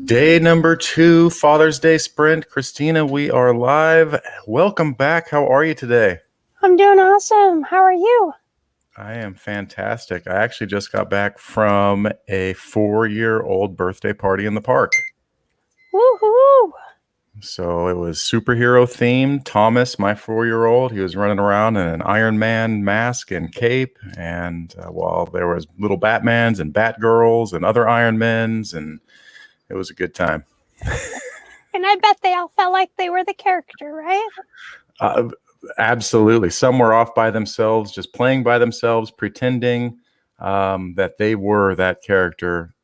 Day number 2, Father's Day sprint. Christina, we are live. Welcome back. How are you today? I'm doing awesome. How are you? I am fantastic. I actually just got back from a 4-year-old birthday party in the park. Woohoo! So it was superhero themed. Thomas, my 4-year-old, he was running around in an Iron Man mask and cape. And while there was little Batmans and Batgirls and other Iron Men's, and it was a good time. And I bet they all felt like they were the character, right? Absolutely. Some were off by themselves, just playing by themselves, pretending that they were that character,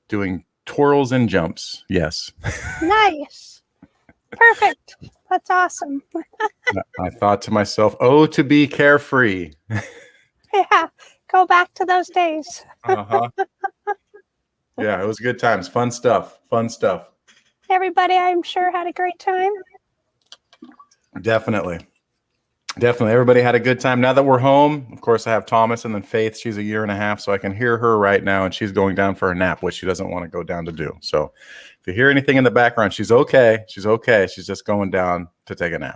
doing twirls and jumps. Yes. Nice. Perfect. That's awesome. I thought to myself, oh, to be carefree. Yeah. Go back to those days. Uh-huh. Yeah, it was good times. Fun stuff. Fun stuff. Everybody, I'm sure, had a great time. Definitely. Everybody had a good time. Now that we're home, of course, I have Thomas and then Faith. She's a 1.5 years, so I can hear her right now, and she's going down for a nap, which she doesn't want to go down to do. So if you hear anything in the background, she's okay. She's okay. She's just going down to take a nap.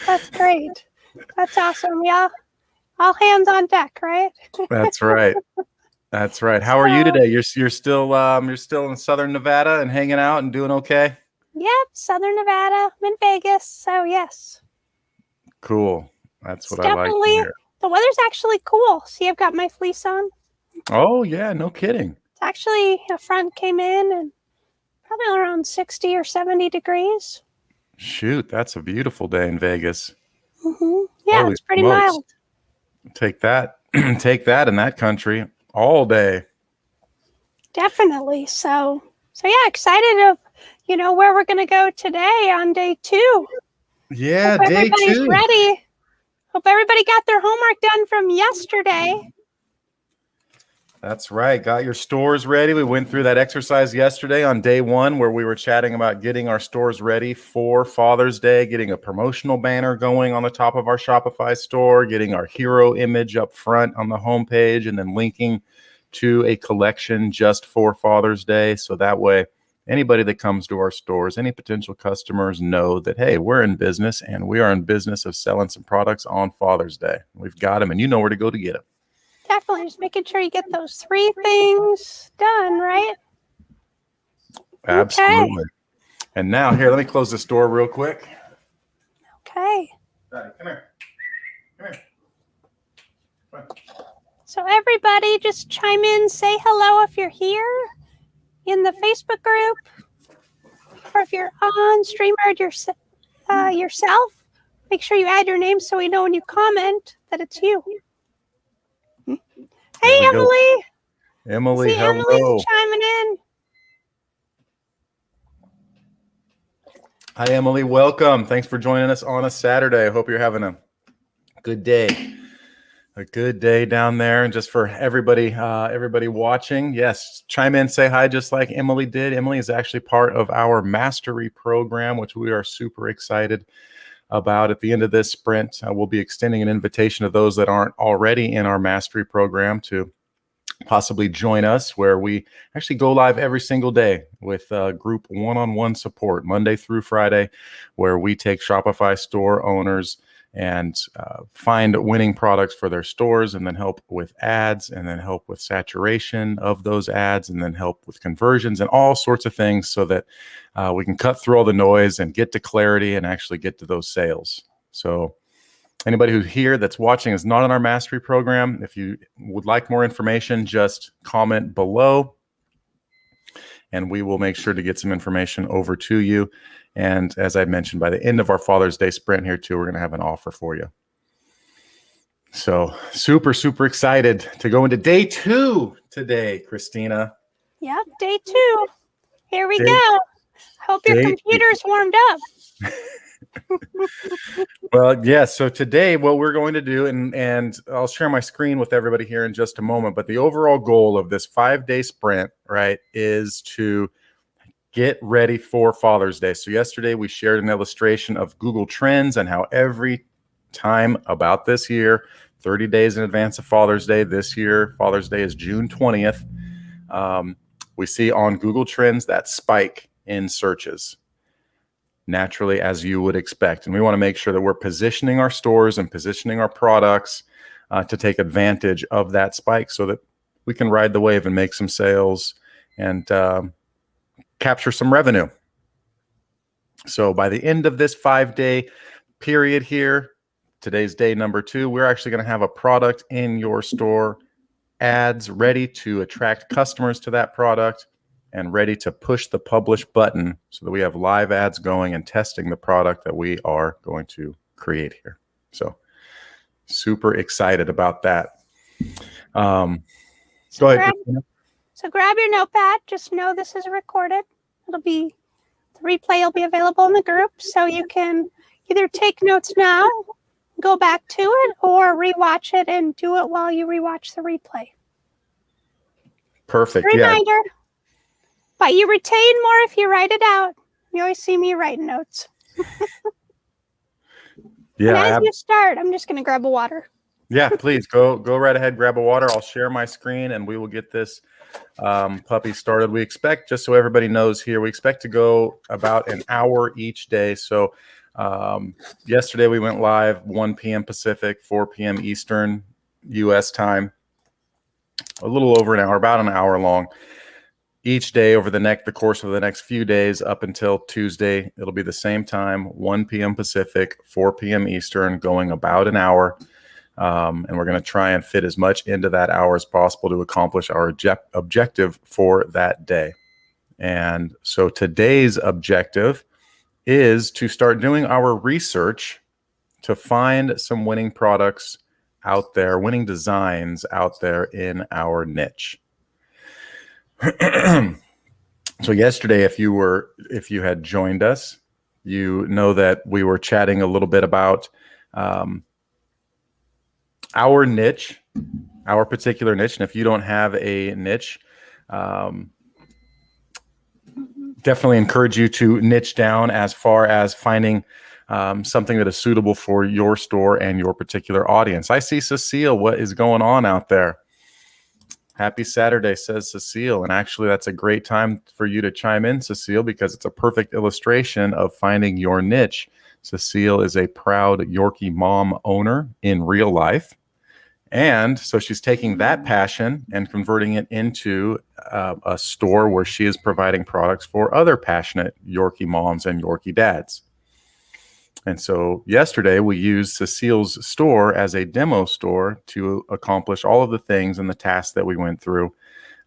That's great. That's awesome. Yeah. All hands on deck, right? That's right. That's right. How are you today? You're still in Southern Nevada and hanging out and doing okay? Yep. Southern Nevada. I'm in Vegas. So, yes. Cool. That's what I like to hear. The weather's actually cool. See, I've got my fleece on. Oh, yeah. No kidding. It's actually, a front came in and probably around 60 or 70 degrees. Shoot, that's a beautiful day in Vegas. Mm-hmm. Yeah, Holy it's pretty smokes. mild. Take that. Take that in that country all day. Definitely. So yeah, excited of, where we're going to go today on day 2. Yeah, Hope day 2. Everybody's ready. Hope everybody got their homework done from yesterday. That's right. Got your stores ready. We went through that exercise yesterday on day 1 where we were chatting about getting our stores ready for Father's Day, getting a promotional banner going on the top of our Shopify store, getting our hero image up front on the homepage, and then linking to a collection just for Father's Day. So that way, anybody that comes to our stores, any potential customers know that, hey, we're in business and we are in business of selling some products on Father's Day. We've got them and you know where to go to get them. Definitely. Just making sure you get those 3 things done, right? Absolutely. Okay. And now, here, let me close this door real quick. Okay. Daddy, come here. Come here. Come on. So everybody just chime in, say hello if you're here in the Facebook group, or if you're on StreamYard yourself. Make sure you add your name so we know when you comment that it's you. Hey, Emily. Emily, See, hello. Emily's chiming in. Hi, Emily. Welcome. Thanks for joining us on a Saturday. I hope you're having a good day. A good day down there. And just for everybody watching, yes, chime in, say hi, just like Emily did. Emily is actually part of our mastery program, which we are super excited about. At the end of this sprint, we'll be extending an invitation to those that aren't already in our mastery program to possibly join us, where we actually go live every single day with group one-on-one support Monday through Friday, where we take Shopify store owners and find winning products for their stores, and then help with ads, and then help with saturation of those ads, and then help with conversions and all sorts of things, so that we can cut through all the noise and get to clarity and actually get to those sales. So anybody who's here that's watching is not in our mastery program. If you would like more information, just comment below, and we will make sure to get some information over to you. And as I mentioned, by the end of our Father's Day sprint here too, we're going to have an offer for you. So super, super excited to go into day 2 today, Christina. Yep, day 2. Here we go. Hope your computer's warmed up. Well, yeah. So today, what we're going to do, and I'll share my screen with everybody here in just a moment, but the overall goal of this 5-day sprint, right, is to get ready for Father's Day. So yesterday we shared an illustration of Google Trends and how every time about this year, 30 days in advance of Father's Day, this year, Father's Day is June 20th. we see on Google Trends that spike in searches naturally, as you would expect. And we want to make sure that we're positioning our stores and positioning our products to take advantage of that spike so that we can ride the wave and make some sales and capture some revenue. So by the end of this 5-day period here, today's day number 2, we're actually going to have a product in your store, ads ready to attract customers to that product and ready to push the publish button so that we have live ads going and testing the product that we are going to create here. So super excited about that. Go ahead. So grab your notepad. Just know this is recorded. The replay will be available in the group, so you can either take notes now, go back to it, or rewatch it and do it while you rewatch the replay. Perfect. Reminder, but you retain more if you write it out. You always see me writing notes. Yeah. And as you start, I'm just going to grab a water. Yeah, please go right ahead, grab a water. I'll share my screen and we will get this puppy started. We expect, just so everybody knows here, we expect to go about an hour each day. So yesterday we went live 1 p.m. Pacific, 4 p.m. Eastern U.S. time. A little over an hour, about an hour long. Each day over the course of the next few days up until Tuesday, it'll be the same time, 1 p.m. Pacific, 4 p.m. Eastern, going about an hour. And we're going to try and fit as much into that hour as possible to accomplish our objective for that day. And so today's objective is to start doing our research to find some winning products out there, winning designs out there in our niche. So yesterday, if you had joined us, you know that we were chatting a little bit about our niche, our particular niche. And if you don't have a niche, definitely encourage you to niche down as far as finding something that is suitable for your store and your particular audience. I see Cecile. What is going on out there? Happy Saturday, says Cecile. And actually, that's a great time for you to chime in, Cecile, because it's a perfect illustration of finding your niche. Cecile is a proud Yorkie mom owner in real life. And so she's taking that passion and converting it into a store where she is providing products for other passionate Yorkie moms and Yorkie dads. And so yesterday we used Cecile's store as a demo store to accomplish all of the things and the tasks that we went through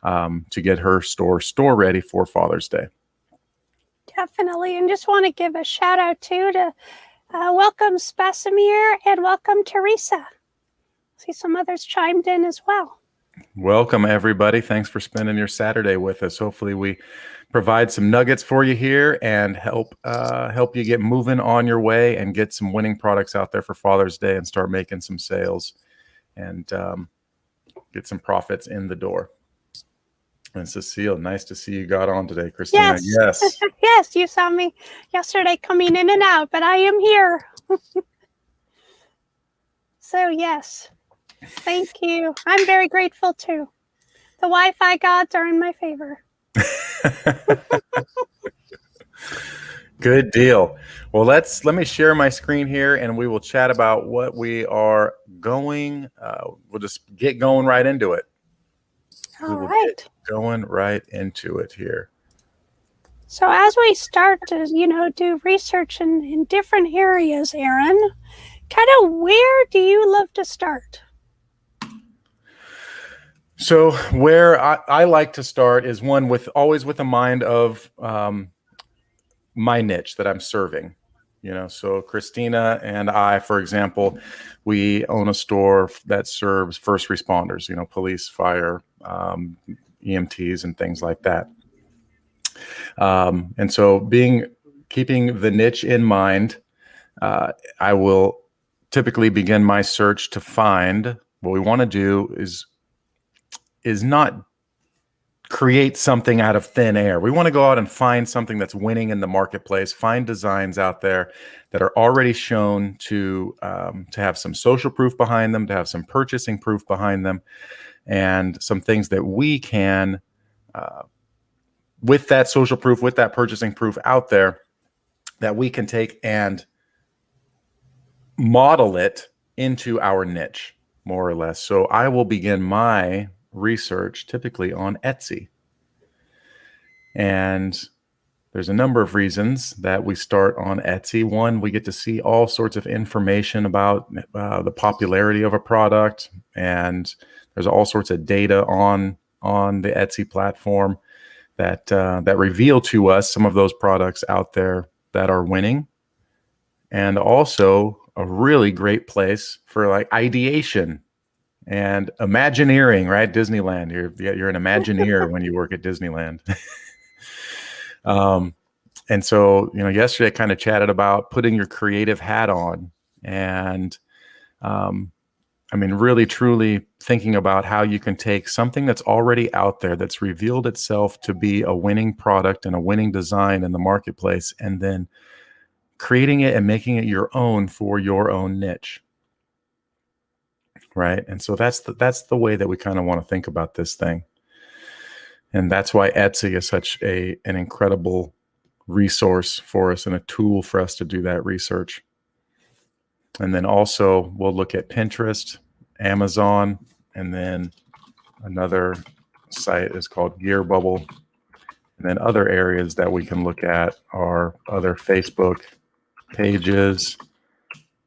to get her store ready for Father's Day. Definitely. And just want to give a shout out too to welcome Spasimir and welcome Teresa. See some others chimed in as well. Welcome, everybody. Thanks for spending your Saturday with us. Hopefully we provide some nuggets for you here and help you get moving on your way and get some winning products out there for Father's Day and start making some sales and get some profits in the door. And Cecile, nice to see you got on today, Christina. Yes. Yes, you saw me yesterday coming in and out, but I am here. So yes, thank you. I'm very grateful too. The Wi-Fi gods are in my favor. Good deal. Well, let me share my screen here and we will chat about what we are going. We'll just get going right into it. All right. Going right into it here. So as we start to, do research in different areas, Aaron, kind of where do you love to start? So where I like to start is always with a mind of my niche that I'm serving. So Christina and I, for example, we own a store that serves first responders, police, fire, EMTs, and things like that. And so keeping the niche in mind, I will typically begin my search to find what we want to do is not create something out of thin air. We want to go out and find something that's winning in the marketplace, find designs out there that are already shown to have some social proof behind them, to have some purchasing proof behind them, and some things that we can with that social proof, with that purchasing proof out there, that we can take and model it into our niche, more or less. So I will begin my research typically on Etsy. And there's a number of reasons that we start on Etsy. One, we get to see all sorts of information about the popularity of a product, and there's all sorts of data on the Etsy platform that reveal to us some of those products out there that are winning, and also a really great place for like ideation and Imagineering, right? Disneyland. You're an Imagineer when you work at Disneyland. And so, yesterday I kind of chatted about putting your creative hat on, and really truly thinking about how you can take something that's already out there, that's revealed itself to be a winning product and a winning design in the marketplace, and then creating it and making it your own for your own niche. Right. And so that's the way that we kind of want to think about this thing. And that's why Etsy is such an incredible resource for us and a tool for us to do that research. And then also we'll look at Pinterest, Amazon, and then another site is called Gear Bubble. And then other areas that we can look at are other Facebook pages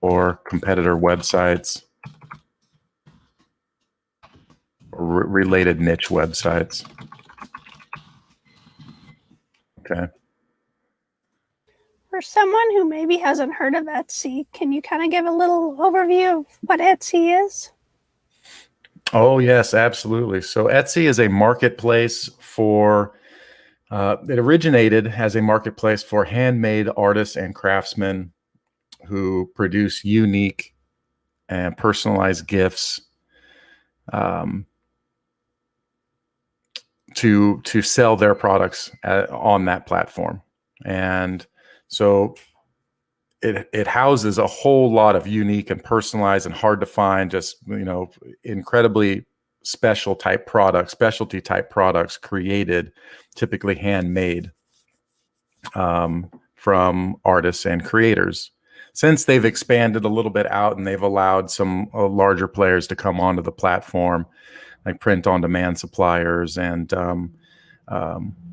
or competitor websites, or related niche websites. Okay. For someone who maybe hasn't heard of Etsy, can you kind of give a little overview of what Etsy is? Oh, yes, absolutely. So Etsy is a marketplace for, it originated as a marketplace for handmade artists and craftsmen who produce unique and personalized gifts to sell their products on that platform. And so it houses a whole lot of unique and personalized and hard to find, just, incredibly specialty type products created, typically handmade, from artists and creators. Since they've expanded a little bit out and they've allowed some larger players to come onto the platform, like print on demand suppliers and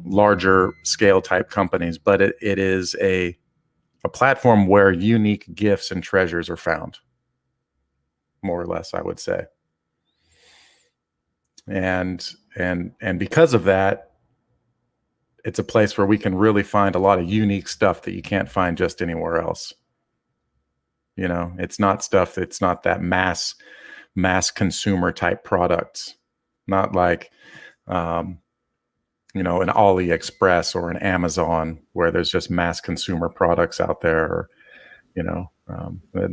larger scale type companies, but it is a platform where unique gifts and treasures are found, more or less, I would say. And because of that, it's a place where we can really find a lot of unique stuff that you can't find just anywhere else. It's not that mass consumer type products, not like, an AliExpress or an Amazon where there's just mass consumer products out there, or, and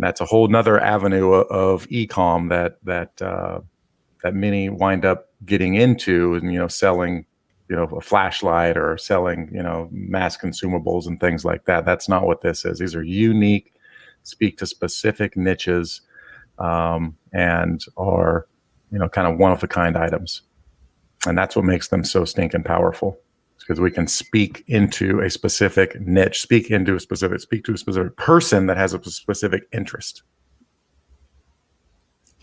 that's a whole nother avenue of e-com that many wind up getting into, and, selling, a flashlight or selling, mass consumables and things like that. That's not what this is. These are unique, speak to specific niches, and are, kind of one of a kind items. And that's what makes them so stinking powerful, because we can speak into a specific niche, speak to a specific person that has a specific interest.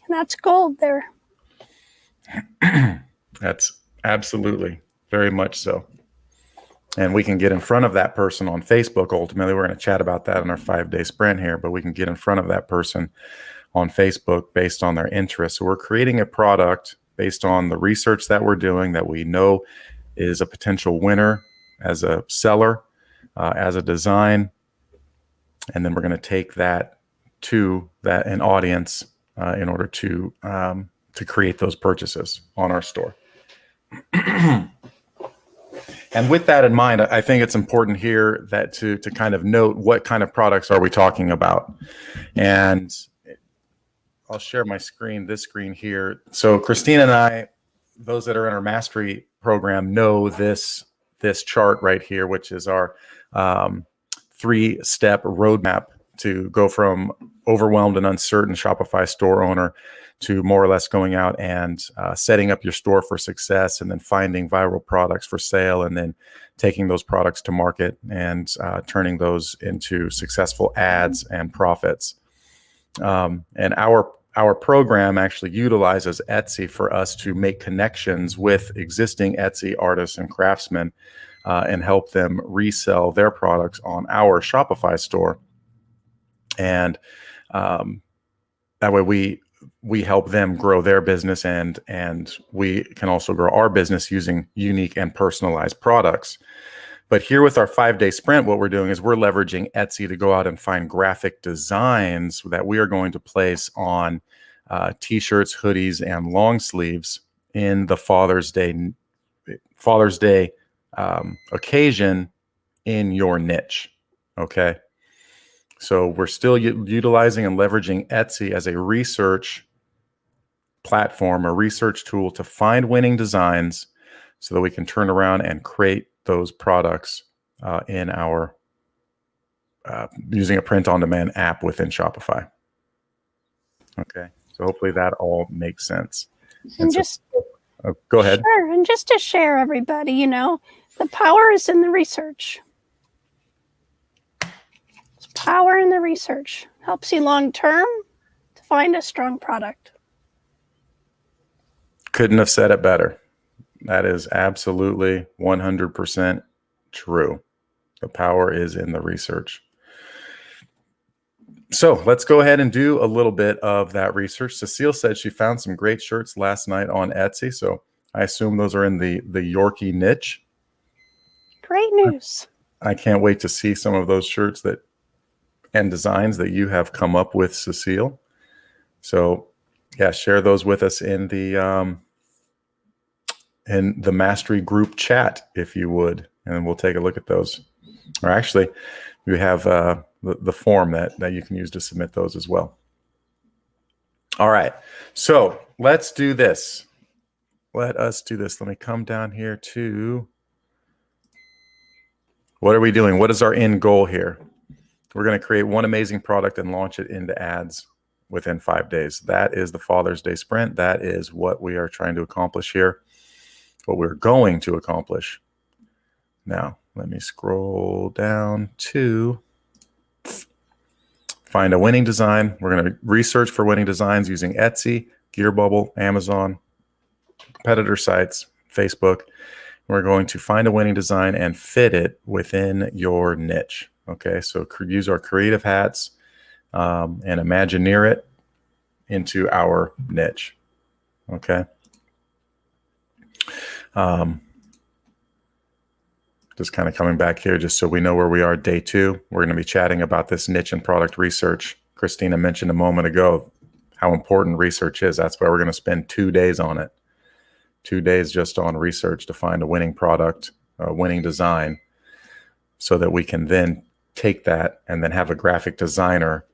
And that's gold there. That's absolutely, very much so. And we can get in front of that person on Facebook. Ultimately, we're going to chat about that in our 5-day sprint here, but we can get in front of that person on Facebook based on their interests. So we're creating a product based on the research that we're doing, that we know is a potential winner as a seller, as a design. And then we're going to take that to an audience in order to create those purchases on our store. And with that in mind, I think it's important here that to kind of note what kind of products are we talking about. And I'll share my screen, this screen here. So Christina and I, those that are in our mastery program, know this chart right here, which is our 3-step roadmap to go from overwhelmed and uncertain Shopify store owner to more or less going out and setting up your store for success, and then finding viral products for sale, and then taking those products to market and turning those into successful ads and profits. And our program actually utilizes Etsy for us to make connections with existing Etsy artists and craftsmen and help them resell their products on our Shopify store. And that way we help them grow their business, and we can also grow our business using unique and personalized products. But here with our 5-day sprint, what we're doing is we're leveraging Etsy to go out and find graphic designs that we are going to place on t-shirts, hoodies, and long sleeves in the Father's Day occasion in your niche. Okay. So we're still utilizing and leveraging Etsy as a research platform, a research tool to find winning designs so that we can turn around and create those products in our using a print-on-demand app within Shopify. Okay, so hopefully that all makes sense. And just go ahead. Sure, and just to share, everybody, the power is in the research. It's power in the research. Helps you long term to find a strong product. Couldn't have said it better. That is absolutely 100% true. The power is in the research. So let's go ahead and do a little bit of that research. Cecile said she found some great shirts last night on Etsy. So I assume those are in the Yorkie niche. Great news. I can't wait to see some of those shirts and designs that you have come up with, Cecile. So yeah, share those with us in the Mastery group chat, if you would, and we'll take a look at those. Or actually, we have the form that you can use to submit those as well. All right, so let's do this. Let us do this. Let me come down here to, what are we doing? What is our end goal here? We're going to create one amazing product and launch it into ads within 5 days. That is the Father's Day sprint. That is what we are trying to accomplish here, what we're going to accomplish. Now, let me scroll down to find a winning design. We're going to research for winning designs using Etsy, Gearbubble, Amazon, competitor sites, Facebook. We're going to find a winning design and fit it within your niche. Okay, so use our creative hats and Imagineer it into our niche. Okay. Just kind of coming back here just so we know where we are. Day 2, we're going to be chatting about this niche and product research. Christina mentioned a moment ago how important research is. That's why we're going to spend 2 days on it. 2 days just on research to find a winning product, a winning design, so that we can then take that and then have a graphic designer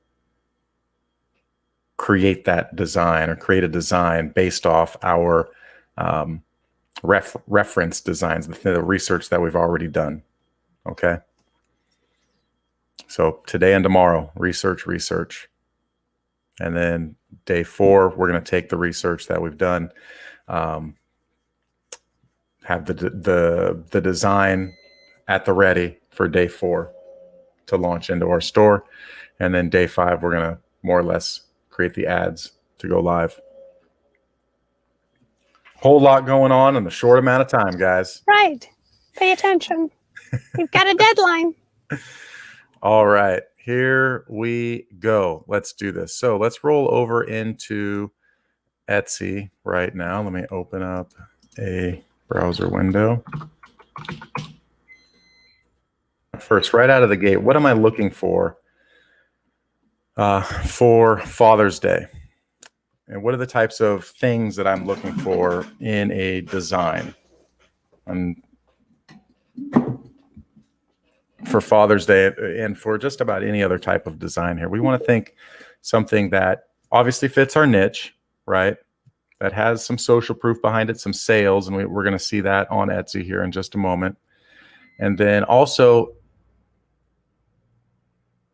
create that design or create a design based off our reference designs, the research that we've already done. Okay. So today and tomorrow, research. And then day 4, we're going to take the research that we've done, have the design at the ready for day 4 to launch into our store. And then day 5, we're going to more or less create the ads to go live. Whole lot going on in a short amount of time, guys. Right. Pay attention. We've got a deadline. All right, here we go. Let's do this. So let's roll over into Etsy right now. Let me open up a browser window. First, right out of the gate, what am I looking for Father's Day? And what are the types of things that I'm looking for in a design? And for Father's Day and for just about any other type of design here, we want to think something that obviously fits our niche, right? That has some social proof behind it, some sales, and we're going to see that on Etsy here in just a moment. And then also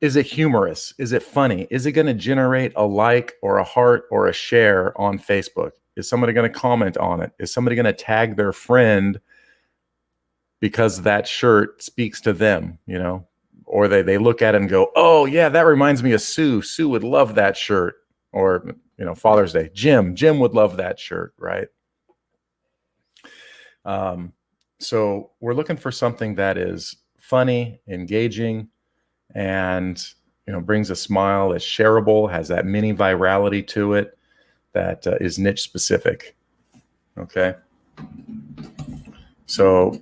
is it humorous? Is it funny? Is it going to generate a like or a heart or a share on Facebook? Is somebody going to comment on it? Is somebody going to tag their friend because that shirt speaks to them, you know? Or they look at it and go, oh yeah, that reminds me of Sue. Sue would love that shirt. Or, you know, Father's Day, Jim would love that shirt, right? So we're looking for something that is funny, engaging, and, you know, brings a smile, is shareable, has that mini virality to it, that is niche specific. Okay. So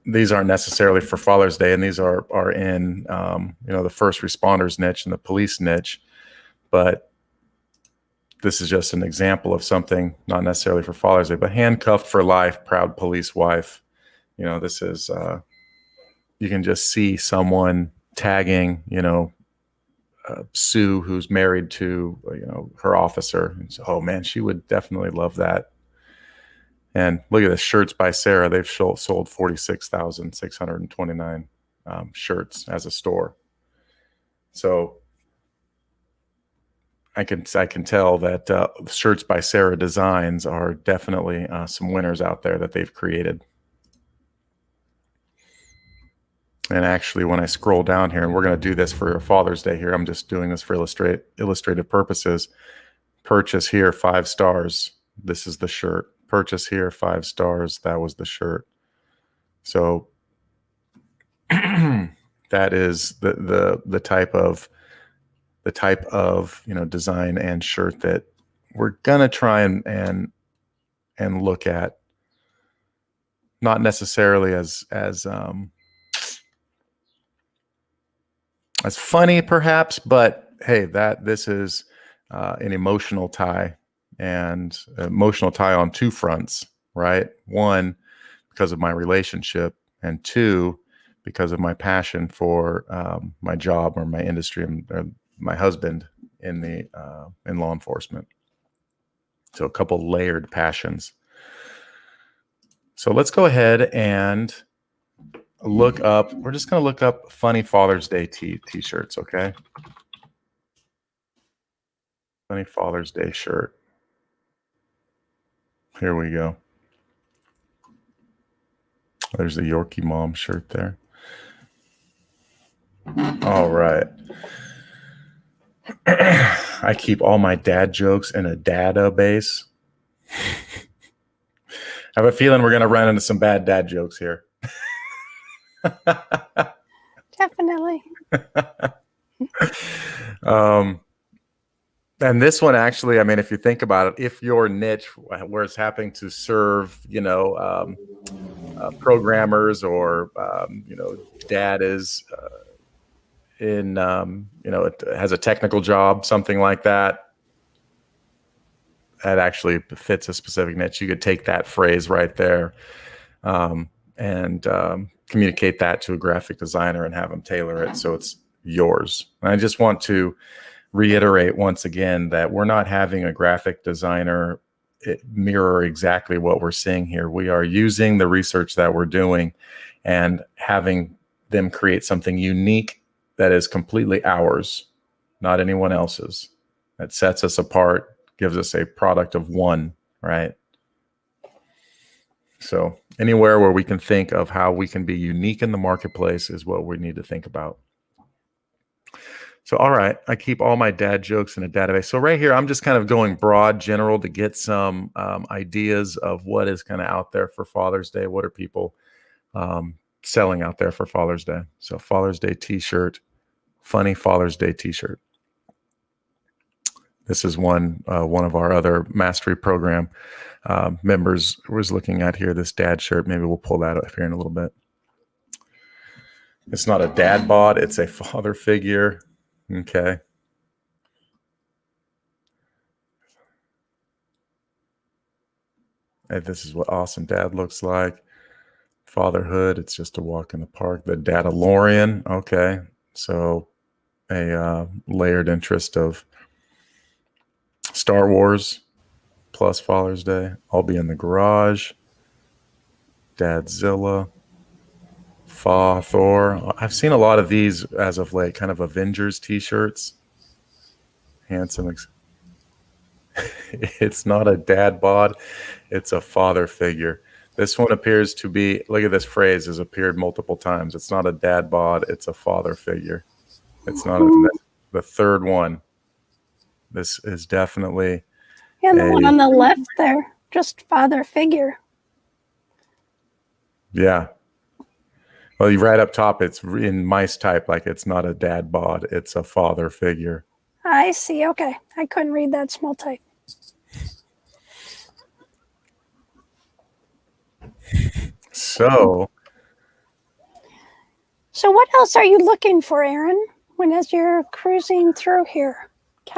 these aren't necessarily for Father's Day, and these are in, you know, the first responders niche and the police niche, but this is just an example of something not necessarily for Father's Day, but handcuffed for life, proud police wife. You know, this is, you can just see someone tagging, you know, Sue, who's married to, you know, her officer. And so, oh man, she would definitely love that. And look at this, shirts by Sarah. They've sold 46,629 shirts as a store. So I can tell that shirts by Sarah designs are definitely some winners out there that they've created. And actually, when I scroll down here, and we're going to do this for Father's Day here, I'm just doing this for illustrative purposes. Purchase here, 5 stars. This is the shirt. Purchase here, 5 stars. That was the shirt. So that is the type of you know, design and shirt that we're gonna try and look at. Not necessarily as funny, perhaps, but hey, this is an emotional tie, and emotional tie on 2 fronts, right? 1, because of my relationship, and 2, because of my passion for my job or my industry, and my husband in law enforcement. So a couple layered passions. So let's go ahead and look up. We're just going to look up funny Father's Day t-shirts, okay? Funny Father's Day shirt. Here we go. There's the Yorkie mom shirt there. All right. I keep all my dad jokes in a database. I have a feeling we're going to run into some bad dad jokes here. Definitely. And this one, actually, I mean, if you think about it, if your niche where it's happening to serve, you know, programmers, or, you know, dad is in, you know, it has a technical job, something like that, that actually fits a specific niche. You could take that phrase right there and communicate that to a graphic designer and have them tailor it so it's yours. And I just want to reiterate once again that we're not having a graphic designer mirror exactly what we're seeing here. We are using the research that we're doing and having them create something unique that is completely ours, not anyone else's, that sets us apart, gives us a product of one, right? So anywhere where we can think of how we can be unique in the marketplace is what we need to think about. So, all right, I keep all my dad jokes in a database. So right here, I'm just kind of going broad, general, to get some ideas of what is kind of out there for Father's Day. What are people selling out there for Father's Day? So Father's Day t-shirt, funny Father's Day t-shirt. This is one of our other mastery program members was looking at here, this dad shirt. Maybe we'll pull that up here in a little bit. It's not a dad bod, it's a father figure. Okay. Hey, this is what awesome dad looks like. Fatherhood, it's just a walk in the park. The Dadalorian. Okay. So a layered interest of Star Wars plus Father's Day. I'll be in the garage. Dadzilla. Fa, Thor. I've seen a lot of these as of late, kind of Avengers t-shirts. Handsome. It's not a dad bod, it's a father figure. This one appears to be, look at this phrase, has appeared multiple times. It's not a dad bod, it's a father figure. It's not the third one. This is definitely And the one on the left there, just father figure. Yeah. Well, you right up top, it's in mice type, like it's not a dad bod, it's a father figure. I see. Okay. I couldn't read that small type. So what else are you looking for, Aaron, as you're cruising through here?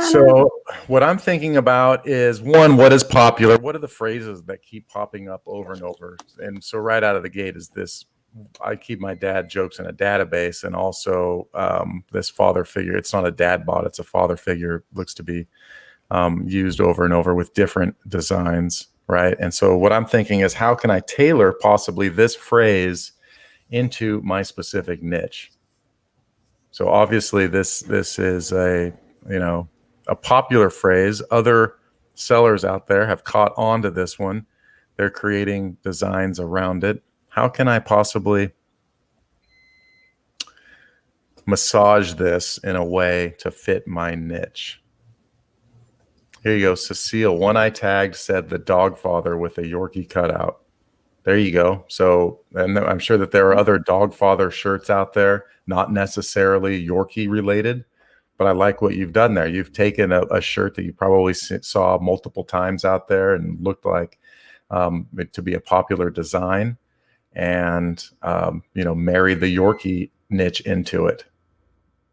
So what I'm thinking about is, one, what is popular? What are the phrases that keep popping up over and over? And so right out of the gate is this, I keep my dad jokes in a database, and also this father figure. It's not a dad bod, it's a father figure. Looks to be used over and over with different designs, right? And so what I'm thinking is, how can I tailor possibly this phrase into my specific niche? So obviously this is a popular phrase. Other sellers out there have caught on to this one. They're creating designs around it. How can I possibly massage this in a way to fit my niche? Here you go. Cecile, one I tagged, said the dog father with a Yorkie cutout. There you go. So, and I'm sure that there are other dog father shirts out there, not necessarily Yorkie related, but I like what you've done there. You've taken a shirt that you probably saw multiple times out there and looked like it to be a popular design, and married the Yorkie niche into it.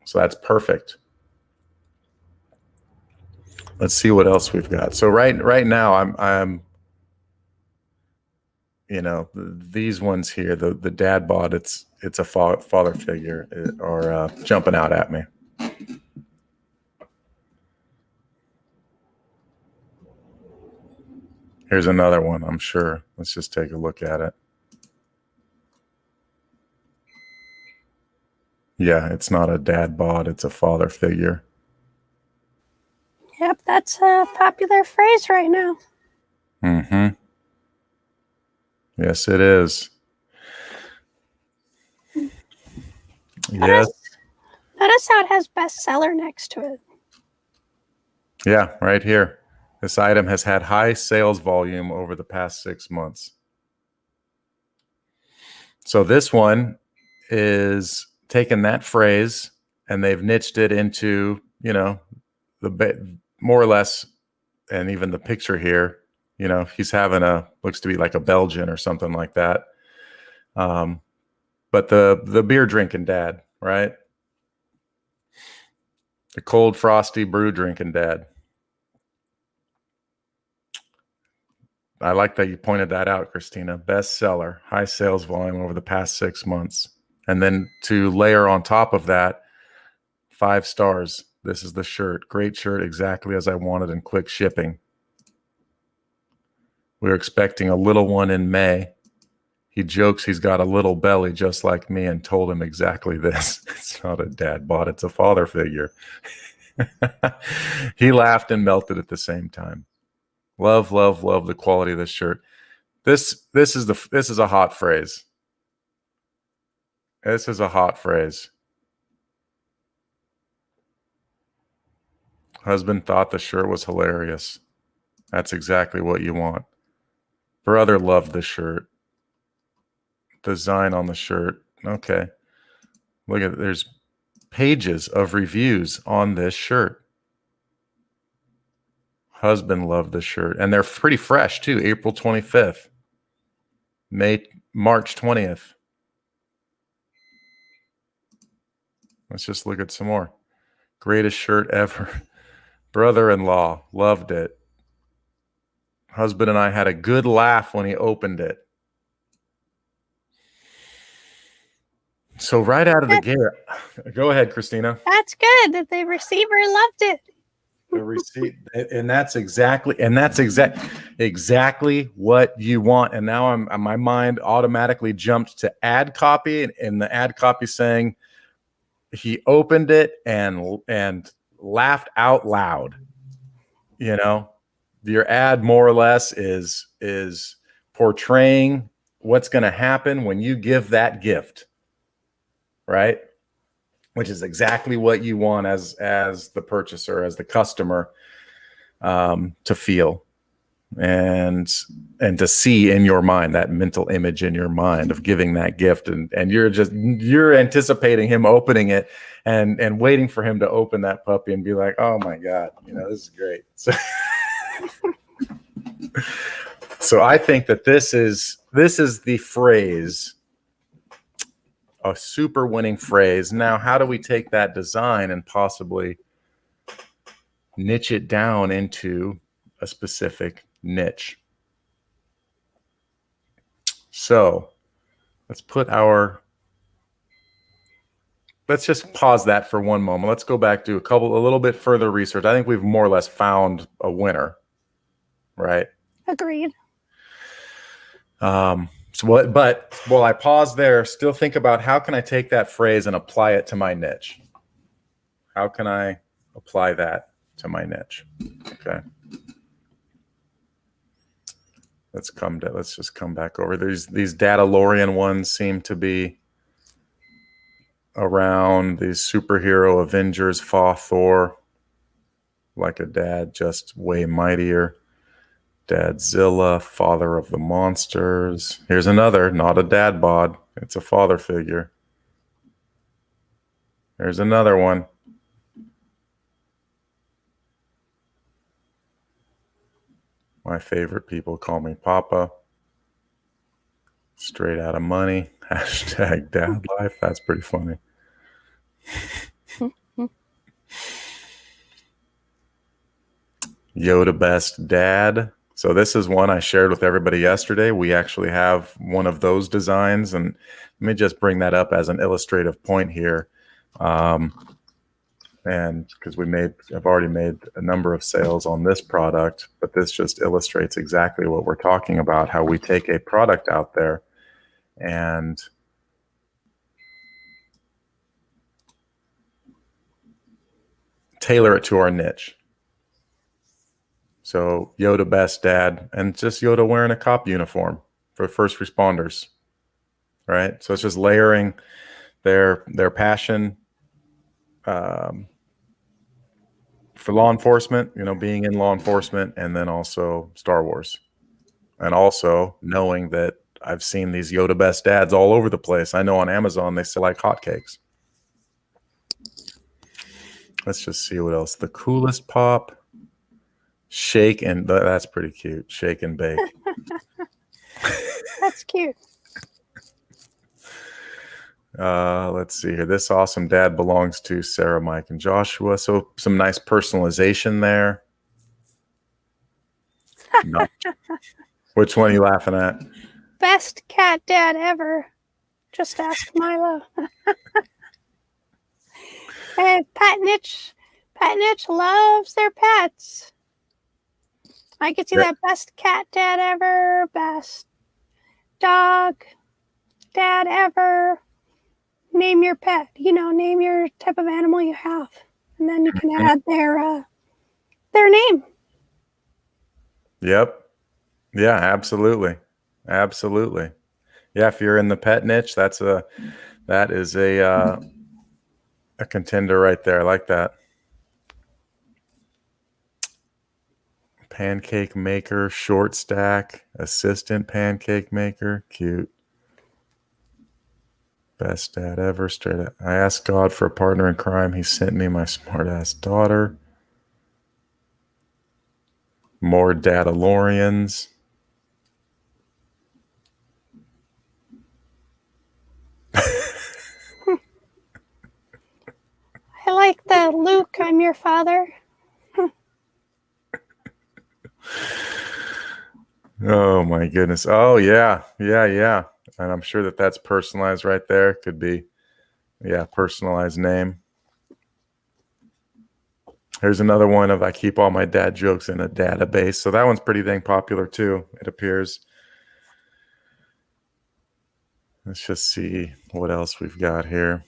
So that's perfect. Let's see what else we've got. So right now I'm these ones here, the dad bod, it's a father figure, or jumping out at me. Here's another one, I'm sure. Let's just take a look at it. Yeah, it's not a dad bod, it's a father figure. Yep, that's a popular phrase right now. Mm-hmm. Yes, it is. Yes. Notice how it has bestseller next to it. Yeah, right here. This item has had high sales volume over the past 6 months. So this one is taking that phrase and they've niched it into, the more or less, and even the picture here, he's having looks to be like a Belgian or something like that. But the beer drinking dad, right? The cold frosty brew drinking dad. I like that you pointed that out, Christina. Bestseller, high sales volume over the past 6 months. And then to layer on top of that, 5 stars. This is the shirt. Great shirt, exactly as I wanted, and quick shipping. We were expecting a little one in May. He jokes he's got a little belly just like me, and told him exactly this. It's not a dad bod, it's a father figure. He laughed and melted at the same time. Love, love, love the quality of this shirt. This is a hot phrase. This is a hot phrase. Husband thought the shirt was hilarious. That's exactly what you want. Brother loved the shirt. Design on the shirt. Okay. Look at it. There's pages of reviews on this shirt. Husband loved the shirt. And they're pretty fresh too. April 25th. March 20th. Let's just look at some more. Greatest shirt ever. Brother-in-law loved it. Husband and I had a good laugh when he opened it. So right out of the gate, go ahead, Christina. That's good. The receiver loved it. The receipt, and that's exactly what you want. And now my mind automatically jumped to ad copy, and the ad copy saying he opened it and laughed out loud. You know, your ad more or less is portraying what's going to happen when you give that gift, right? Which is exactly what you want as the purchaser, as the customer, to feel and to see in your mind, that mental image in your mind of giving that gift, and you're anticipating him opening it and waiting for him to open that puppy and be like, oh my God, this is great. So I think that this is the phrase, a super winning phrase. Now, how do we take that design and possibly niche it down into a specific niche? So let's just pause that for one moment. Let's go back to a little bit further research. I think we've more or less found a winner, right? Agreed. But while I pause there, still think about, how can I take that phrase and apply it to my niche? How can I apply that to my niche? Okay. Let's just come back over. These Datalorian ones seem to be around these superhero Avengers, Thor, like a dad, just way mightier. Dadzilla, father of the monsters. Here's another, not a dad bod. It's a father figure. There's another one. My favorite, people call me Papa. Straight out of money. Hashtag dad life. That's pretty funny. Yoda best dad. So this is one I shared with everybody yesterday. We actually have one of those designs, and let me just bring that up as an illustrative point here. And because I've already made a number of sales on this product, but this just illustrates exactly what we're talking about, how we take a product out there and tailor it to our niche. So Yoda best dad, and just Yoda wearing a cop uniform for first responders, right? So it's just layering their passion for law enforcement, being in law enforcement, and then also Star Wars, and also knowing that I've seen these Yoda best dads all over the place. I know on Amazon they sell like hotcakes. Let's just see what else. The coolest pop. Shake and that's pretty cute. Shake and bake. That's cute. Let's see here. This awesome dad belongs to Sarah, Mike, and Joshua. So some nice personalization there. No. Which one are you laughing at? Best cat dad ever. Just ask Milo. And Pat Nitch loves their pets. I could see that. Best cat dad ever, best dog dad ever. Name your pet, name your type of animal you have. And then you can add their name. Yep. Yeah, absolutely. Absolutely. Yeah, if you're in the pet niche, that is a contender right there. I like that. Pancake maker, short stack, assistant pancake maker, cute. Best dad ever, straight up. I asked God for a partner in crime. He sent me my smart ass daughter. More Datalorians. I like the Luke, I'm your father. Oh my goodness. Oh yeah. And I'm sure that that's personalized right there. Could be, personalized name. Here's another one of I keep all my dad jokes in a database. So that one's pretty dang popular too, it appears. Let's just see what else we've got here.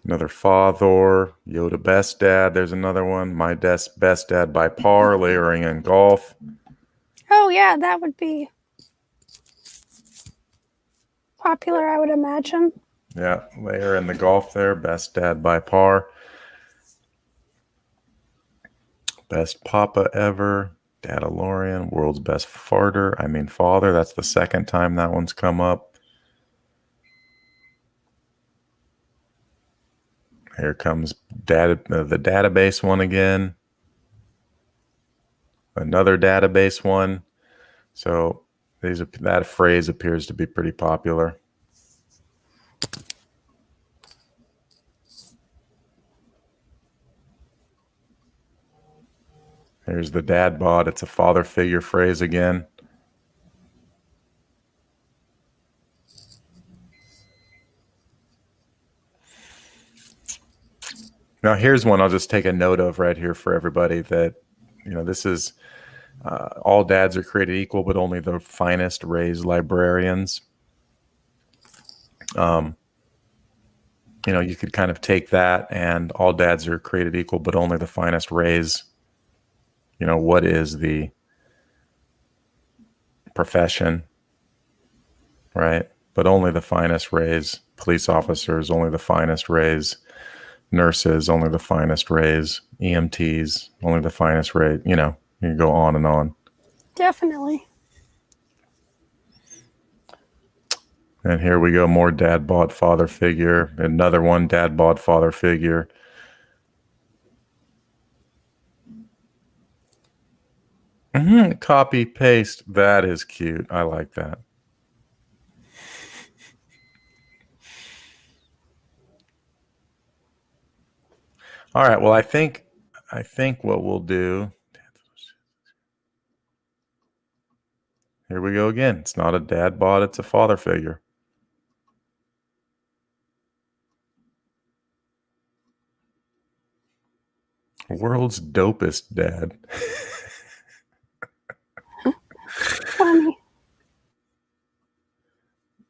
Another father, Yoda best dad. There's another one. My best dad by par, layering in golf. Oh, yeah, that would be popular, I would imagine. Yeah, layer in the golf there. Best dad by par. Best papa ever. Dadalorian, world's best farter. I mean father. That's the second time that one's come up. Here comes the database one again. Another database one. So that phrase appears to be pretty popular. Here's the dad bod. It's a father figure phrase again. Now here's one I'll just take a note of right here for everybody that, this is all dads are created equal, but only the finest raised librarians. You could kind of take that and all dads are created equal, but only the finest raise. What is the profession, right? But only the finest raise. Police officers, only the finest raise. Nurses, only the finest raise. EMTs, only the finest raise. You can go on and on. Definitely. And here we go, more dad bod father figure. Another one, dad bod father figure. Copy paste. That is cute. I like that. All right. Well, I think what we'll do. Here we go again. It's not a dad bod. It's a father figure. World's dopest dad. Funny.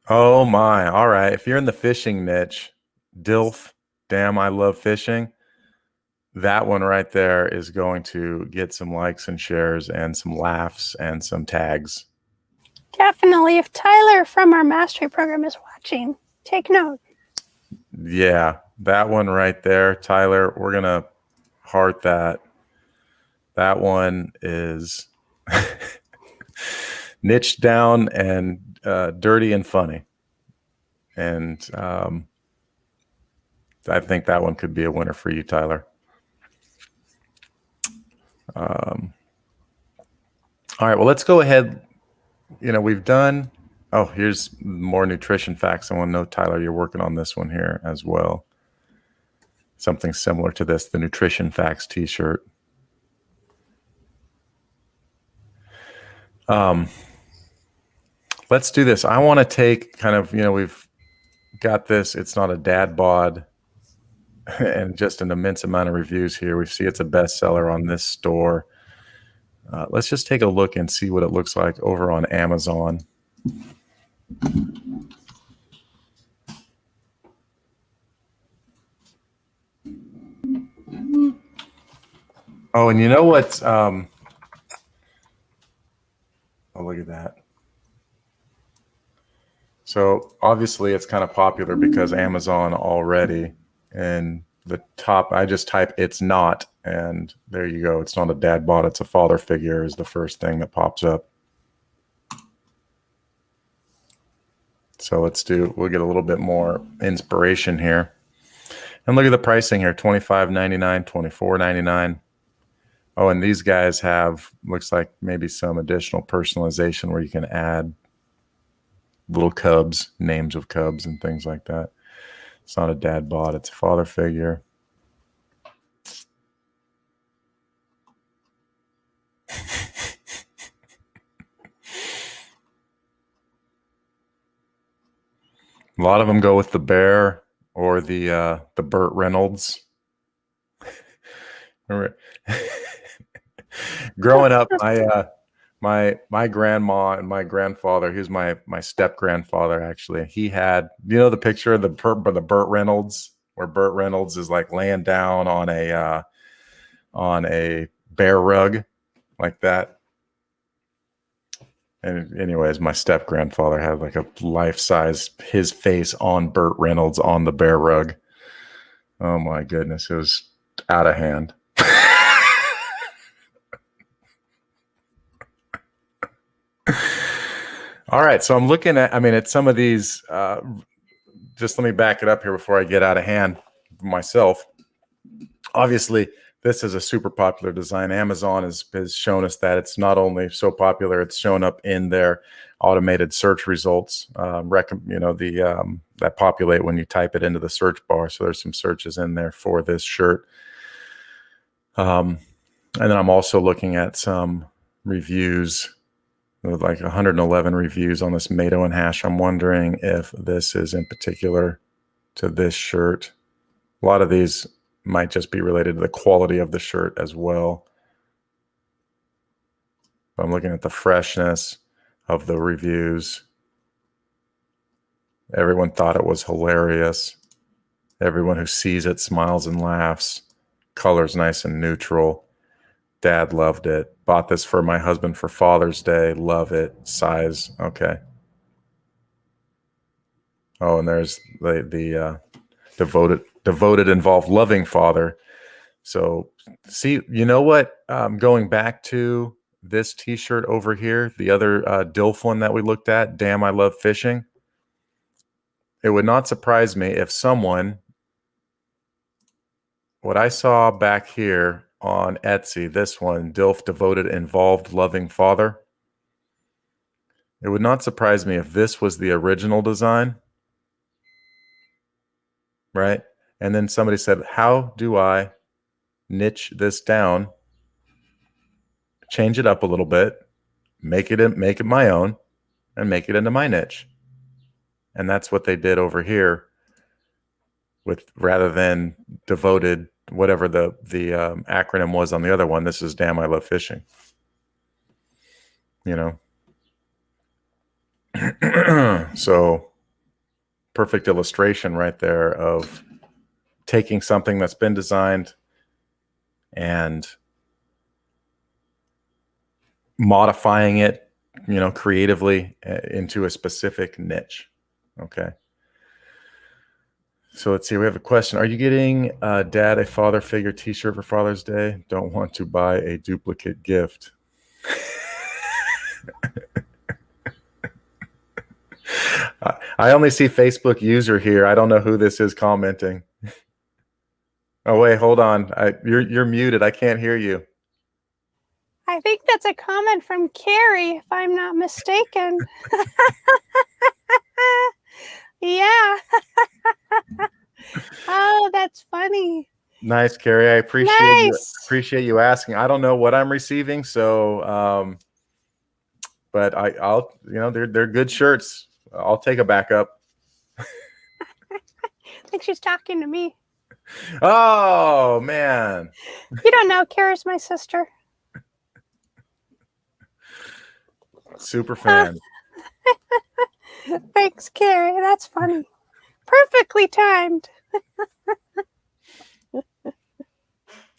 Oh my. All right. If you're in the fishing niche, DILF, damn, I love fishing. That one right there is going to get some likes and shares and some laughs and some tags. Definitely. If Tyler from our mastery program is watching, take note. Yeah, that one right there, Tyler, we're going to heart that. That one is niched down and dirty and funny. And I think that one could be a winner for you, Tyler. All right, well, let's go ahead. We've done, here's more nutrition facts. I want to know, Tyler, you're working on this one here as well. Something similar to this, the nutrition facts t-shirt. Let's do this. I want to take kind of, we've got this. It's not a dad bod and just an immense amount of reviews here. We see it's a bestseller on this store. Let's just take a look and see what it looks like over on Amazon. Oh, and you know what? Oh, look at that. So obviously it's kind of popular because Amazon already, and the top, I just type "it's not," and there you go. It's not a dad bod, it's a father figure is the first thing that pops up. So we'll get a little bit more inspiration here. And look at the pricing here, $25.99, $24.99. Oh, and these guys have, looks like maybe some additional personalization where you can add little cubs, names of cubs and things like that. It's not a dad bod, it's a father figure. A lot of them go with the bear or the Burt Reynolds. Growing up, my grandma and my grandfather, who's my step grandfather actually, he had, the picture of the Burt Reynolds, where Burt Reynolds is like laying down on a bear rug like that. And anyways, my step grandfather had like a life-size, his face on Burt Reynolds on the bear rug. Oh my goodness, it was out of hand. All right, so I'm looking at some of these. Just let me back it up here before I get out of hand myself. Obviously, this is a super popular design. Amazon has shown us that it's not only so popular, it's shown up in their automated search results, that populate when you type it into the search bar. So there's some searches in there for this shirt. And then I'm also looking at some reviews with like 111 reviews on this Mato and Hash. I'm wondering if this is in particular to this shirt. A lot of these might just be related to the quality of the shirt as well. I'm looking at the freshness of the reviews. Everyone thought it was hilarious. Everyone who sees it smiles and laughs. Color's nice and neutral. Dad loved it. Bought this for my husband for Father's Day. Love it. Size, okay. Oh, and there's the devoted, involved, loving father. So, see, you know what? Going back to this T-shirt over here, the other DILF one that we looked at, Damn, I Love Fishing. It would not surprise me if someone, what I saw back here on Etsy, this one, DILF, devoted, involved, loving father. It would not surprise me if this was the original design, right? And then somebody said, how do I niche this down, change it up a little bit, make it my own, and make it into my niche? And that's what they did over here with, rather than devoted, whatever the acronym was on the other one, this is Damn, I Love Fishing. So perfect illustration right there of taking something that's been designed and modifying it, creatively into a specific niche. Okay. So let's see. We have a question. Are you getting Dad a father figure T-shirt for Father's Day? Don't want to buy a duplicate gift. I only see Facebook user here. I don't know who this is commenting. Oh wait, hold on. You're muted. I can't hear you. I think that's a comment from Carrie, if I'm not mistaken. Yeah. Oh, that's funny. Nice, Carrie. I appreciate you asking. I don't know what I'm receiving, so but I'll they're good shirts. I'll take a backup. I think she's talking to me. Oh man. You don't know, Carrie's my sister. Super fan. Thanks, Carrie. That's funny. Perfectly timed.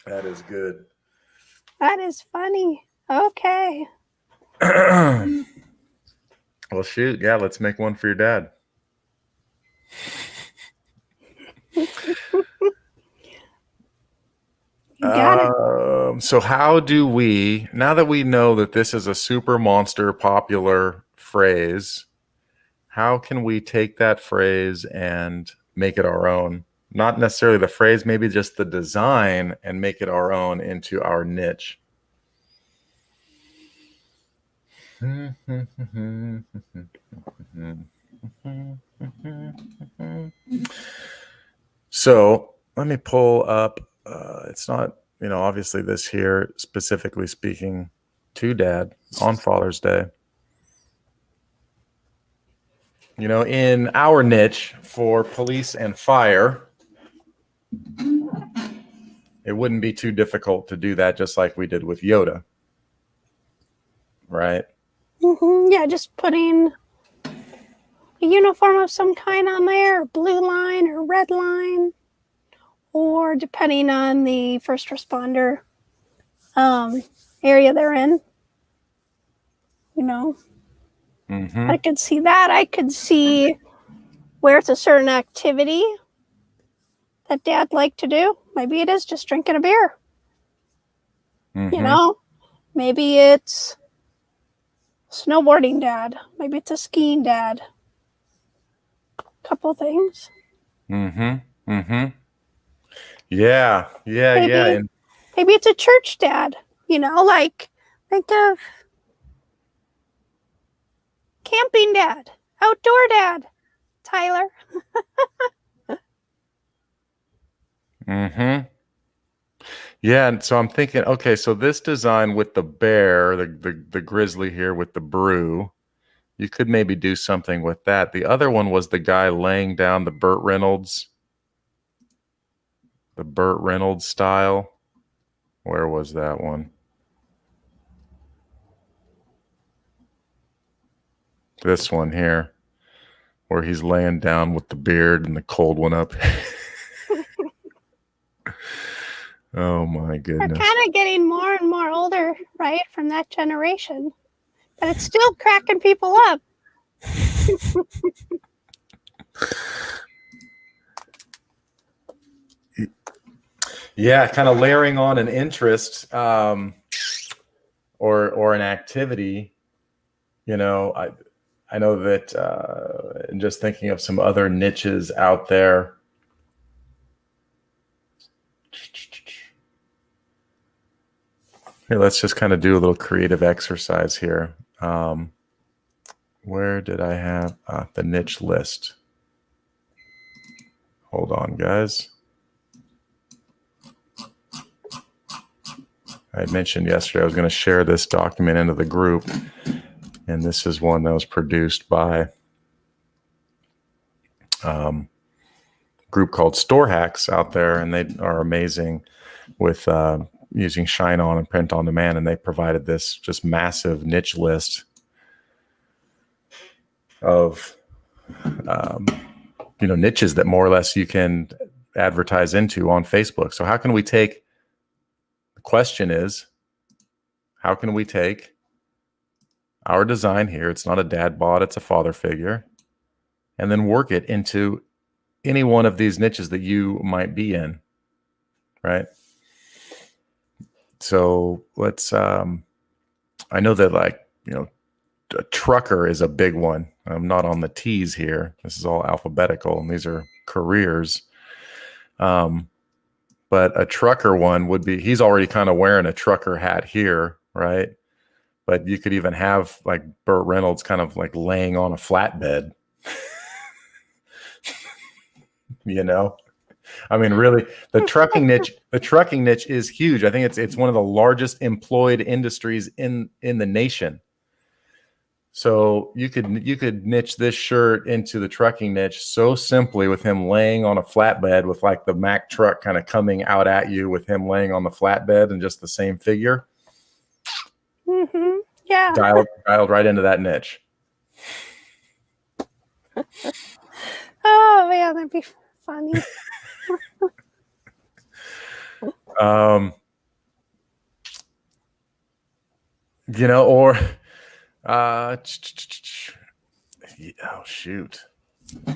That is good. That is funny. Okay. Well, shoot. Yeah, let's make one for your dad. You got it. So how do we, now that we know that this is a super monster popular phrase, how can we take that phrase and make it our own? Not necessarily the phrase, maybe just the design, and make it our own into our niche. So let me pull up. It's not, obviously this here specifically speaking to Dad on Father's Day. In our niche for police and fire, it wouldn't be too difficult to do that, just like we did with Yoda, right? Yeah, just putting a uniform of some kind on there, or blue line or red line, or depending on the first responder area they're in. I could see that. I could see where it's a certain activity that Dad liked to do. Maybe it is just drinking a beer. Maybe it's snowboarding Dad. Maybe it's a skiing Dad. Couple things. Yeah. Maybe it's a church Dad. Like think of camping Dad, outdoor Dad, Tyler. Yeah, and so I'm thinking, okay, so this design with the bear, the grizzly here with the brew, you could maybe do something with that. The other one was the guy laying down the Burt Reynolds style. Where was that one? This one here, where he's laying down with the beard and the cold one up. Oh my goodness. We're kind of getting more and more older, right, from that generation. But it's still cracking people up. Yeah, kind of layering on an interest or an activity. I know that and just thinking of some other niches out there. Here, let's just kind of do a little creative exercise here. Where did I have the niche list? Hold on, guys. I had mentioned yesterday I was going to share this document into the group, and this is one that was produced by a group called Store Hacks out there, and they are amazing with using Shine On and Print on Demand, and they provided this just massive niche list of niches that more or less you can advertise into on Facebook. So how can we take, the question is, how can we take our design here, it's not a dad bod, it's a father figure, and then work it into any one of these niches that you might be in, right? So let's, I know that a trucker is a big one. I'm not on the T's here. This is all alphabetical, and these are careers. But a trucker one would be, he's already kind of wearing a trucker hat here, right? But you could even have like Burt Reynolds kind of like laying on a flatbed. I mean, really, the trucking niche is huge. I think it's one of the largest employed industries in the nation. So you could niche this shirt into the trucking niche so simply with him laying on a flatbed with like the Mack truck kind of coming out at you with him laying on the flatbed and just the same figure. Yeah. Dialed right into that niche. Oh man, that'd be funny. Or oh shoot,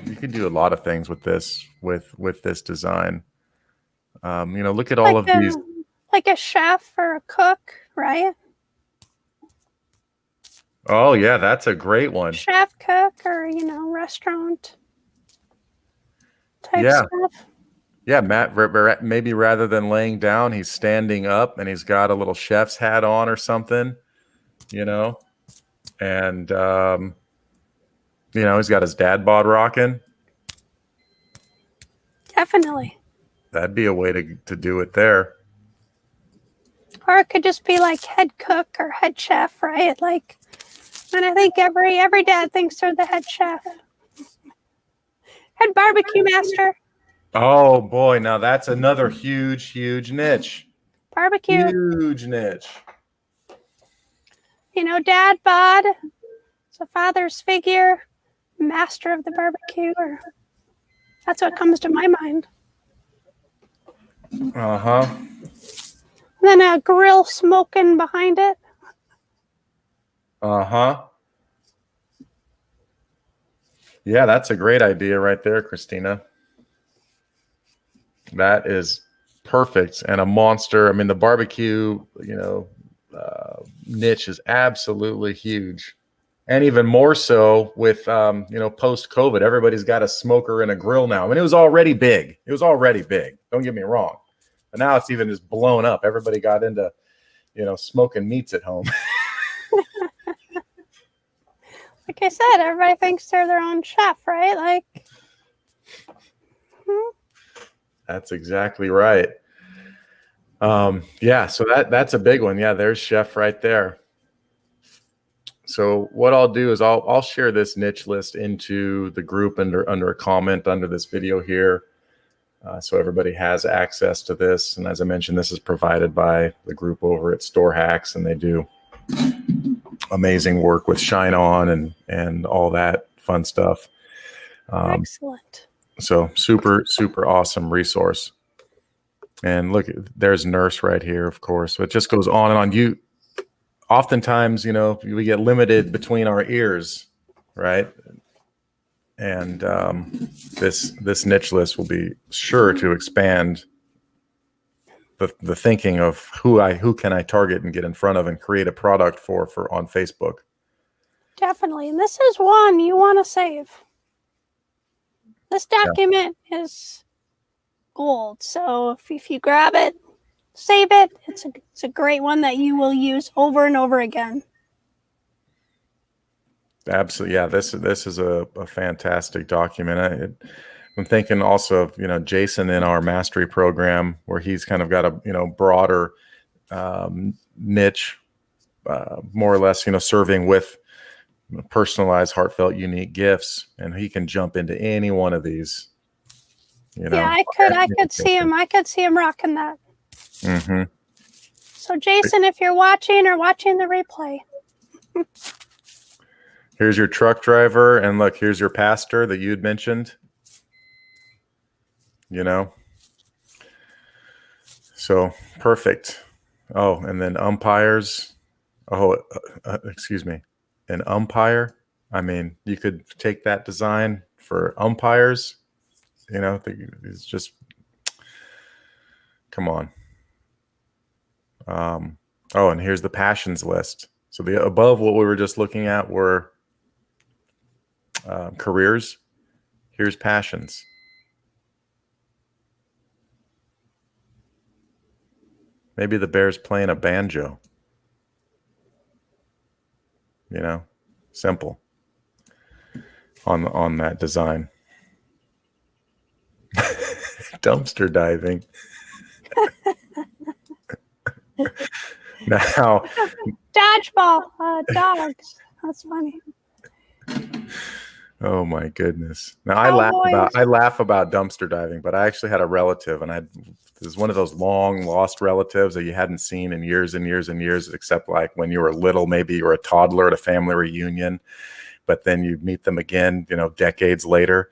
you could do a lot of things with this design. Look at all of these, like a chef or a cook, right? Oh yeah, that's a great one. Chef, cook, or restaurant type stuff. Yeah, Matt, maybe rather than laying down, he's standing up and he's got a little chef's hat on or something, and he's got his dad bod rocking. Definitely. That'd be a way to do it there. Or it could just be like head cook or head chef, right? And I think every dad thinks they're the head chef. Head barbecue master. Oh boy, now that's another huge, huge niche. Barbecue. Huge niche. You know, Dad bod. It's a father's figure, master of the barbecue. Or that's what comes to my mind. Uh-huh. And then a grill smoking behind it. Uh-huh. Yeah, that's a great idea right there, Christina. That is perfect and a monster. I mean, the barbecue, niche is absolutely huge. And even more so with, post-COVID, everybody's got a smoker and a grill now. I mean, it was already big. Don't get me wrong. But now it's even just blown up. Everybody got into, smoking meats at home. Like I said, everybody thinks they're their own chef, right? Like, That's exactly right. Yeah, so that's a big one. Yeah, there's chef right there. So what I'll do is I'll share this niche list into the group under a comment under this video here, so everybody has access to this. And as I mentioned, this is provided by the group over at Store Hacks, and they do amazing work with Shine On and all that fun stuff. excellent. So super awesome resource. And look, there's Nurse right here, of course. So it just goes on and on. Oftentimes, we get limited between our ears, right? And this niche list will be sure to expand the thinking of who can I target and get in front of and create a product for on Facebook. Definitely. And this is one you want to save. This document is gold. So if you grab it, save it. It's a great one that you will use over and over again. Absolutely. Yeah, this is a fantastic document. I'm thinking also of, Jason in our mastery program, where he's kind of got a, broader niche, more or less, serving with personalized, heartfelt, unique gifts. And he can jump into any one of these, Yeah, I could see him. I could see him rocking that. Mm-hmm. So Jason, if you're watching or watching the replay. Here's your truck driver, and look, here's your pastor that you'd mentioned. So perfect. Oh, and then umpires. Oh, excuse me. An umpire. I mean, you could take that design for umpires. It's just, come on. Oh, and here's the passions list. So the above what we were just looking at were careers. Here's passions. Maybe the bear's playing a banjo. Simple on that design. Dumpster diving. Now, dodgeball, dogs. That's funny. Oh my goodness! Now I laugh about dumpster diving, but I actually had a relative, and this is one of those long lost relatives that you hadn't seen in years and years and years, except like when you were little, maybe you were a toddler at a family reunion, but then you meet them again, decades later.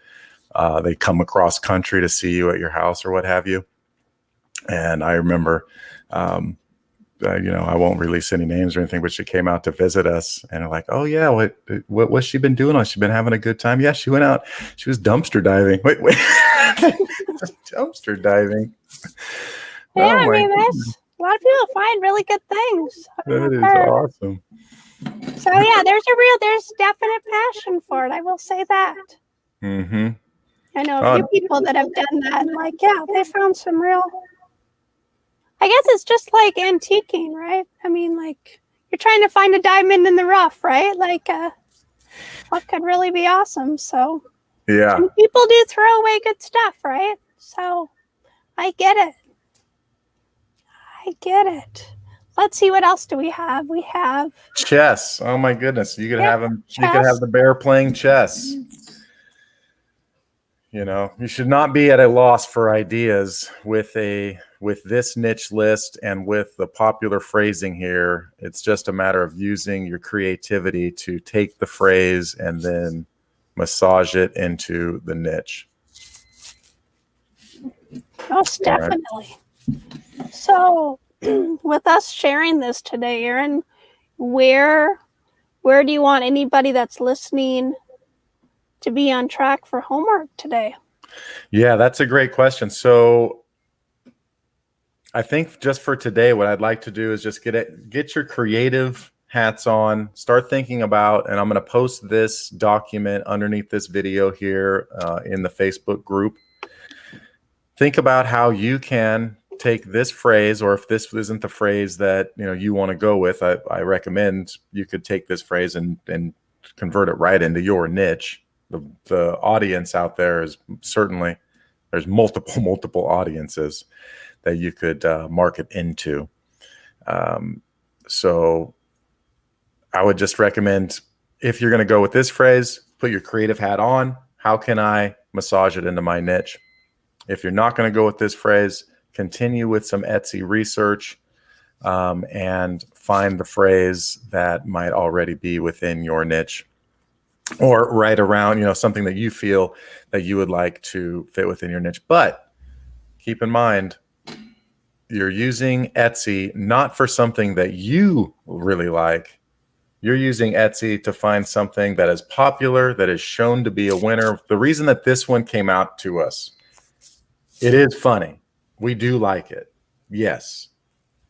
They come across country to see you at your house or what have you. And I remember, I won't release any names or anything, but she came out to visit us, and they're like, "Oh yeah, what's she been doing? Has she been having a good time?" Yeah, she went out. She was dumpster diving. Wait, dumpster diving. Yeah, I mean, there's a lot of people find really good things. That is awesome. So yeah, there's definite passion for it. I will say that. Mm-hmm. I know a few people that have done that, and like, yeah, they found some real. I guess it's just like antiquing, right? I mean, like, you're trying to find a diamond in the rough, right? Like, what could really be awesome? So, yeah. And people do throw away good stuff, right? So, I get it. Let's see, what else do we have? We have chess. Oh my goodness, you could have him. Chess. You could have the bear playing chess. You should not be at a loss for ideas with this niche list and with the popular phrasing here. It's just a matter of using your creativity to take the phrase and then massage it into the niche. Most definitely. So, with us sharing this today, Aaron, where do you want anybody that's listening to be on track for homework today? Yeah, that's a great question. So I think just for today, what I'd like to do is just get your creative hats on, start thinking about, and I'm going to post this document underneath this video here in the Facebook group. Think about how you can take this phrase, or if this isn't the phrase that you want to go with, I recommend you could take this phrase and convert it right into your niche. The audience out there is certainly, there's multiple audiences that you could market into. So I would just recommend, if you're going to go with this phrase, put your creative hat on. How can I massage it into my niche? If you're not going to go with this phrase, continue with some Etsy research and find the phrase that might already be within your niche, or right around, something that you feel that you would like to fit within your niche. But keep in mind, you're using Etsy not for something that you really like. You're using Etsy to find something that is popular, that is shown to be a winner. The reason that this one came out to us, it is funny. We do like it. Yes.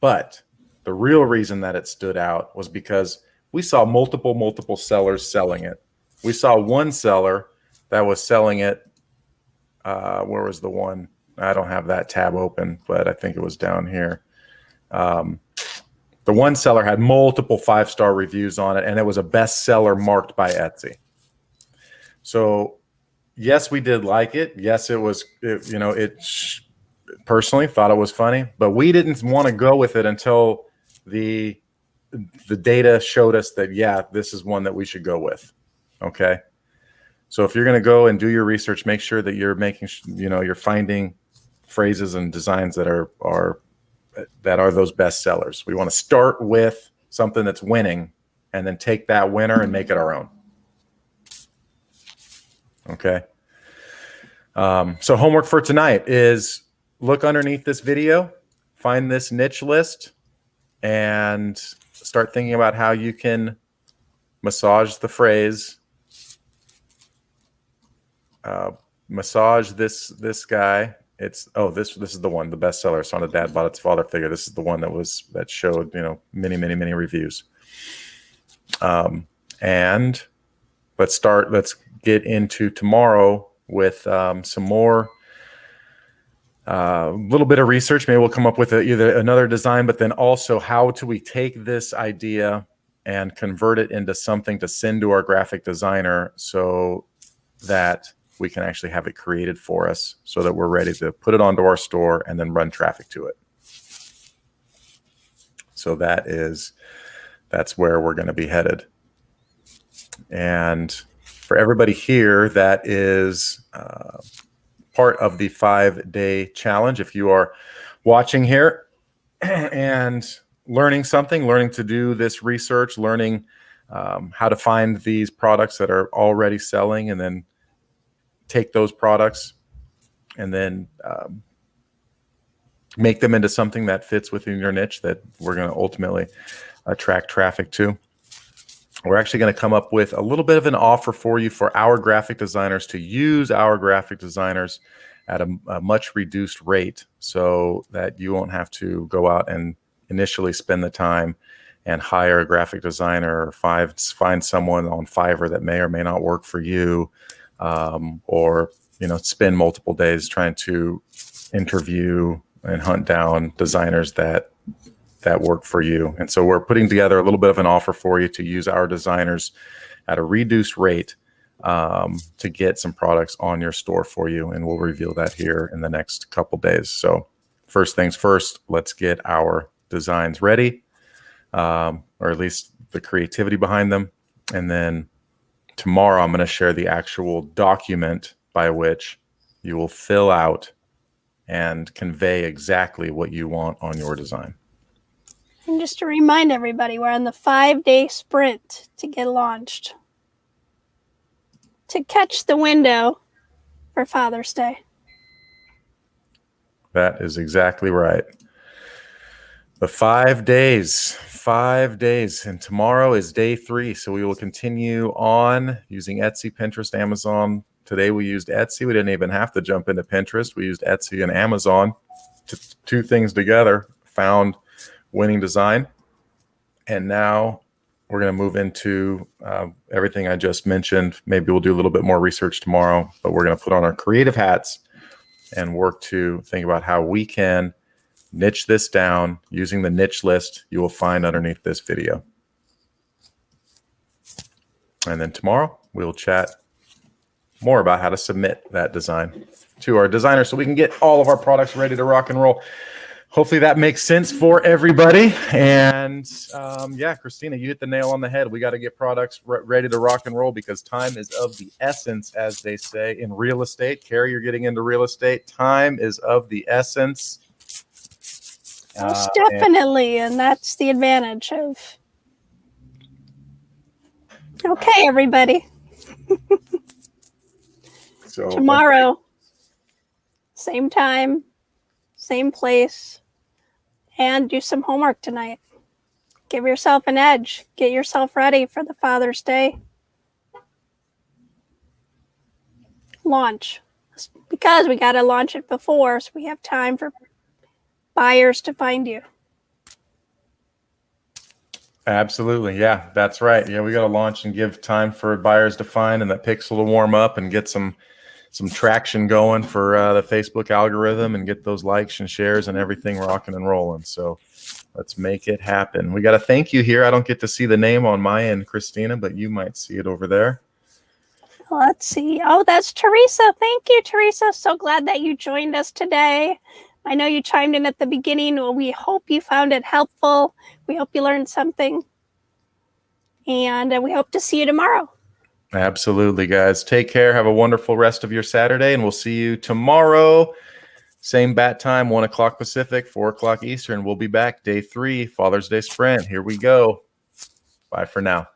But the real reason that it stood out was because we saw multiple sellers selling it. We saw one seller that was selling it. Where was the one? I don't have that tab open, but I think it was down here. The one seller had multiple 5-star reviews on it, and it was a bestseller marked by Etsy. So yes, we did like it. Yes, personally thought it was funny, but we didn't want to go with it until the data showed us that, yeah, this is one that we should go with. Okay. So if you're going to go and do your research, make sure that you're you're finding phrases and designs that are those best sellers. We want to start with something that's winning and then take that winner and make it our own. Okay. So homework for tonight is look underneath this video, find this niche list, and start thinking about how you can massage the phrase, massage this guy. This is the one, the bestseller. Son of Dad Bought Its Father Figure. This is the one that showed many reviews. And let's get into tomorrow with some more, little bit of research. Maybe we'll come up with either another design, but then also how do we take this idea and convert it into something to send to our graphic designer so that we can actually have it created for us, so that we're ready to put it onto our store and then run traffic to it. So that's where we're going to be headed. And for everybody here, that is part of the 5-day challenge. If you are watching here and learning to do this research, learning how to find these products that are already selling, and then take those products and then make them into something that fits within your niche that we're going to ultimately attract traffic to. We're actually going to come up with a little bit of an offer for you for our graphic designers to use our graphic designers at a much reduced rate, so that you won't have to go out and initially spend the time and hire a graphic designer, or find someone on Fiverr that may or may not work for you, or spend multiple days trying to interview and hunt down designers that work for you. And so we're putting together a little bit of an offer for you to use our designers at a reduced rate to get some products on your store for you. And we'll reveal that here in the next couple days. So first things first, let's get our designs ready, or at least the creativity behind them. And then tomorrow I'm going to share the actual document by which you will fill out and convey exactly what you want on your design. And just to remind everybody, we're on the 5-day sprint to get launched, to catch the window for Father's Day. That is exactly right. The 5 days, and tomorrow is day 3. So we will continue on using Etsy, Pinterest, Amazon. Today we used Etsy. We didn't even have to jump into Pinterest. We used Etsy and Amazon, two things together, found winning design. And now we're going to move into everything I just mentioned. Maybe we'll do a little bit more research tomorrow, but we're going to put on our creative hats and work to think about how we can niche this down using the niche list you will find underneath this video. And then tomorrow we'll chat more about how to submit that design to our designer so we can get all of our products ready to rock and roll. Hopefully that makes sense for everybody. And yeah, Christina, you hit the nail on the head. We got to get products ready to rock and roll because time is of the essence, as they say in real estate. Carrie, you're getting into real estate. Time is of the essence. Most definitely. And that's the advantage of. Okay, everybody. So tomorrow, same time, same place, and do some homework tonight. Give yourself an edge. Get yourself ready for the Father's Day launch. Because we got to launch it before, so we have time for buyers to find you. Absolutely. Yeah, that's right. Yeah, we got to launch and give time for buyers to find and that pixel to warm up and get some traction going for the Facebook algorithm and get those likes and shares and everything rocking and rolling. So let's make it happen. We got a thank you here. I don't get to see the name on my end, Christina, but you might see it over there. Let's see. Oh, that's Teresa. Thank you, Teresa. So glad that you joined us today. I know you chimed in at the beginning. Well, we hope you found it helpful. We hope you learned something. And we hope to see you tomorrow. Absolutely, guys. Take care. Have a wonderful rest of your Saturday, and we'll see you tomorrow. Same bat time, 1 o'clock Pacific, 4 o'clock Eastern. We'll be back. Day 3, Father's Day Sprint. Here we go. Bye for now.